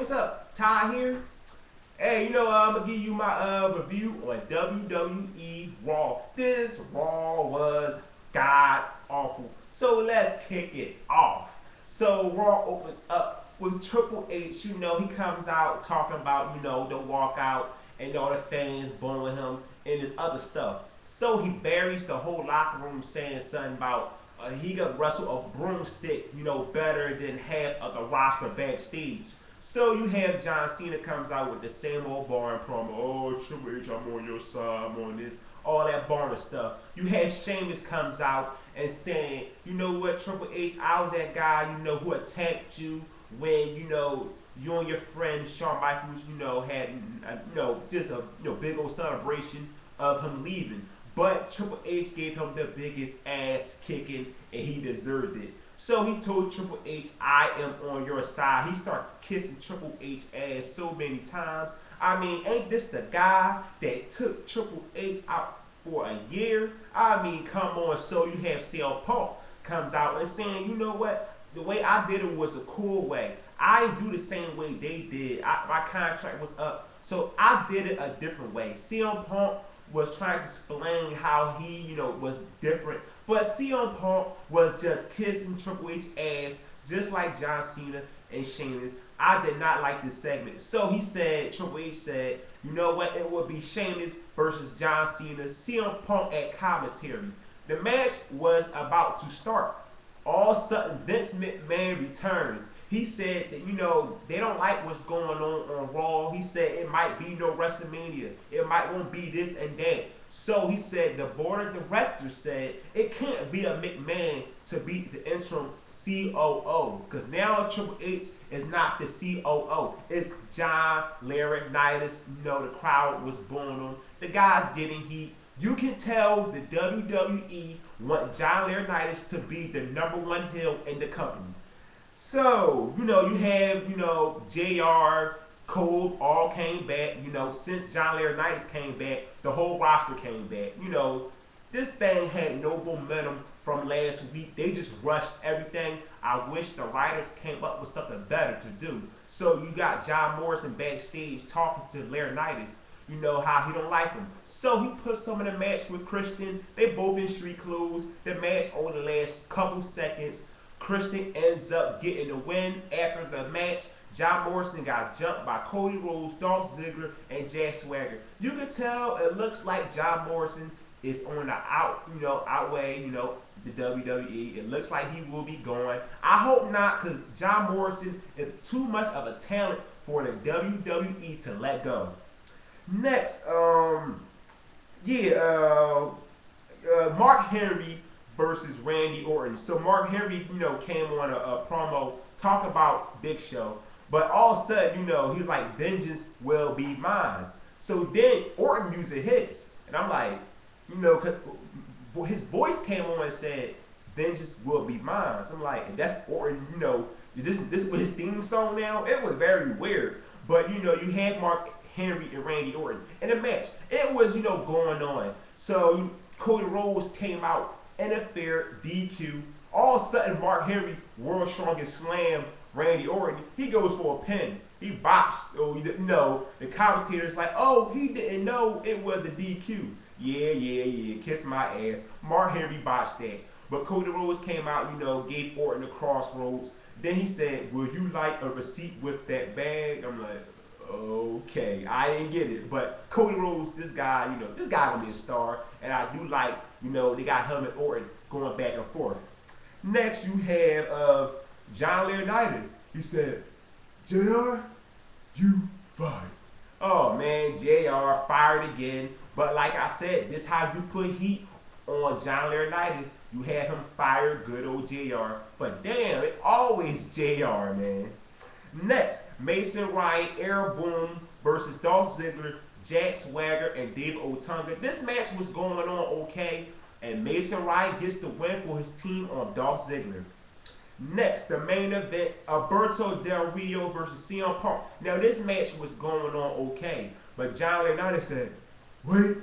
what's up? Ty here. Hey, I'm gonna give you my review on WWE Raw. This Raw was god awful. So let's kick it off. So Raw opens up with Triple H. He comes out talking about the walkout and all the fans booing him and this other stuff. So he buries the whole locker room saying something about he could wrestle a broomstick, better than half of the roster backstage. So you have John Cena comes out with the same old boring promo. Oh, Triple H, I'm on your side, I'm on this, all that boring stuff. You had Sheamus comes out and saying, you know what, Triple H, I was that guy, who attacked you when, you and your friend Shawn Michaels, had, just a big old celebration of him leaving. But Triple H gave him the biggest ass kicking, and he deserved it. So he told Triple H, I am on your side. He started kissing Triple H ass so many times. I mean, ain't this the guy that took Triple H out for a year? I mean, come on. So you have CM Punk comes out and saying, you know what? The way I did it was a cool way. I didn't do the same way they did. My contract was up. So I did it a different way. CM Punk was trying to explain how he, was different. But CM Punk was just kissing Triple H ass, just like John Cena and Sheamus. I did not like this segment. So he said, Triple H said, you know what, it would be Sheamus versus John Cena, CM Punk at commentary. The match was about to start. All of a sudden, Vince McMahon returns. He said that, they don't like what's going on Raw. He said it might be no WrestleMania. It might won't be this and that. So he said the board of directors said it can't be a McMahon to be the interim COO. Because now Triple H is not the COO. It's John Laurinaitis. The crowd was booing him. The guy's getting heat. You can tell the WWE want John Laurinaitis to be the #1 heel in the company. So, you have, JR, Cole all came back. Since John Laurinaitis came back, the whole roster came back. This thing had no momentum from last week. They just rushed everything. I wish the writers came up with something better to do. So you got John Morrison backstage talking to Laurinaitis. How he don't like him. So he put some in the match with Christian. They both in street clothes. The match only lasts a couple seconds. Christian ends up getting the win. After the match, John Morrison got jumped by Cody Rhodes, Dolph Ziggler, and Jack Swagger. You can tell it looks like John Morrison is on the outway, the WWE. It looks like he will be going. I hope not, because John Morrison is too much of a talent for the WWE to let go. Next, Mark Henry versus Randy Orton. So Mark Henry, came on a promo talking about Big Show, but all of a sudden, he's like, vengeance will be mine. So then Orton used hits, and I'm like, cause his voice came on and said, vengeance will be mine. So I'm like, and that's Orton, is this his theme song now? It was very weird, but you had Mark Henry and Randy Orton in a match. It was, going on. So Cody Rhodes came out, interfered, DQ. All of a sudden, Mark Henry, World Strongest Slam, Randy Orton, he goes for a pin. He bops, so he didn't know. The commentator's like, oh, he didn't know it was a DQ. Yeah, kiss my ass. Mark Henry botched that. But Cody Rhodes came out, gave Orton the crossroads. Then he said, will you like a receipt with that bag? I'm like, okay, I didn't get it, but Cody Rhodes, this guy gonna be a star, and I do like, they got him and Orton going back and forth. Next, you have John Laurinaitis. He said, JR, you fired. Oh man, JR fired again, but like I said, this how you put heat on John Laurinaitis. You have him fire good old JR, but damn, it always JR, man. Next, Mason Ryan, Air Boom versus Dolph Ziggler, Jack Swagger, and Dave Otunga. This match was going on okay, and Mason Ryan gets the win for his team on Dolph Ziggler. Next, the main event, Alberto Del Rio versus CM Punk. Now, this match was going on okay, but John Laurinaitis said, wait.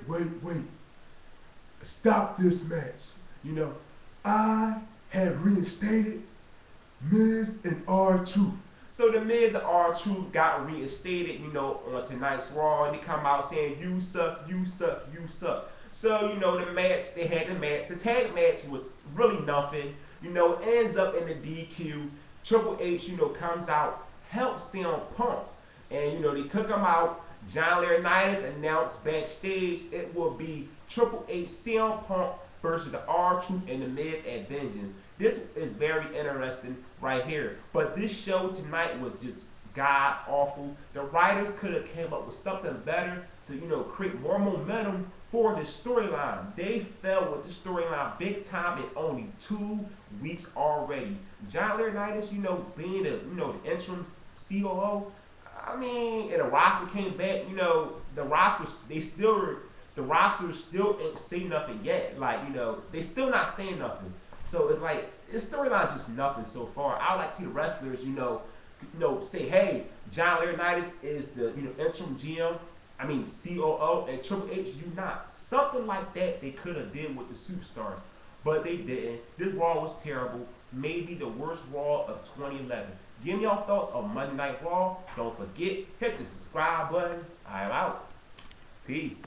Stop this match. I have reinstated Miz and R-Truth. So the Miz and R-Truth got reinstated, you know, on tonight's Raw, and they come out saying, you suck, you suck, you suck. So, you know, the match, they had the match. The tag match was really nothing. You know, ends up in the DQ. Triple H, you know, comes out, helps CM Punk. And, you know, they took him out. John Laurinaitis announced backstage it will be Triple H, CM Punk versus the R-Truth and the Miz at Vengeance. This is very interesting right here. But this show tonight was just god awful. The writers could have came up with something better to, you know, create more momentum for the storyline. They fell with the storyline big time in only 2 weeks already. John Laurinaitis, you know, being the, you know, the interim COO, I mean, and the roster came back, you know, the roster still ain't say nothing yet. Like, you know, they still not saying nothing. So it's like, this storyline just nothing so far. I would like to see the wrestlers, you know, say, hey, John Laurinaitis is the, you know, interim GM, COO, and Triple H, you not. Something like that they could have did with the superstars, but they didn't. This Raw was terrible. Maybe the worst Raw of 2011. Give me your thoughts on Monday Night Raw. Don't forget, hit the subscribe button. I'm out. Peace.